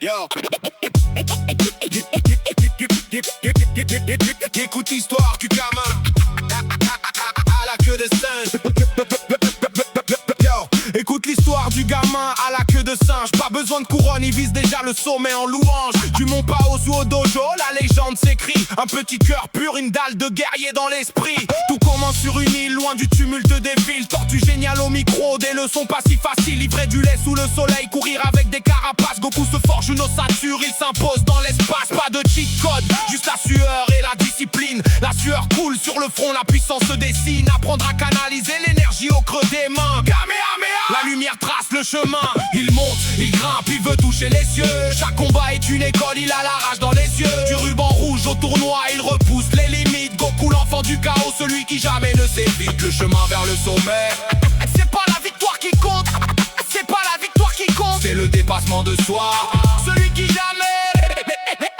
Yo. Écoute l'histoire du gamin à la queue de singe. Yo. Écoute l'histoire du gamin à la queue de singe. Pas besoin de couronne, il vise déjà le sommet en louange. Du Mont Paos ou au dojo, la légende s'écrit. Un petit cœur pur, une dalle de guerrier dans l'esprit. Tout commence sur une île, loin du tumulte des villes. Tortue génial au micro, des leçons pas si faciles. Livrer du lait sous le soleil, courir avec des carapaces. Goku se forge une ossature, il s'impose dans l'espace. Pas de cheat code, juste la sueur et la discipline. La sueur coule sur le front, la puissance se dessine. Apprendre à canaliser l'énergie au creux des mains. Kamehameha, la lumière trace le chemin. Il monte, il grimpe, il veut toucher les cieux. Chaque combat est une école, il a la rage dans les yeux. Du ruban rouge au tournoi, il repousse les limites. Goku l'enfant du chaos, celui qui jamais ne s'évite. Le chemin vers le sommet, c'est pas la victoire qui compte. C'est pas la victoire qui compte, c'est le dépassement de soi. Celui qui jamais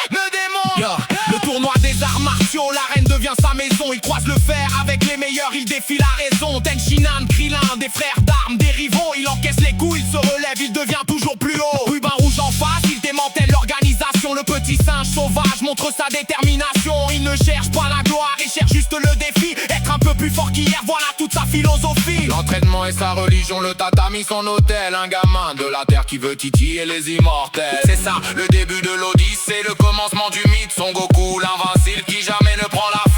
ne démonte. Yeah. Le tournoi des arts martiaux, l'arène devient sa maison. Il croise le fer avec les meilleurs, il défie la raison. Tenshinhan, Krillin, des frères d'armes, des rivaux. Il encaisse les coups, il se relève, il devient toujours plus haut. Ruban rouge en face, il démantèle l'organisation. Le petit singe sauvage montre sa détermination. Il ne cherche pas la gloire, il cherche juste le défi. Être un peu plus fort qu'hier, voilà toute sa philosophie. L'entraînement est sa religion, le tatami son hôtel. Un gamin de la terre qui veut titiller les immortels. C'est ça, le début de l'Odyssée, le commencement du mythe. Son Goku, l'invincible qui jamais ne prend la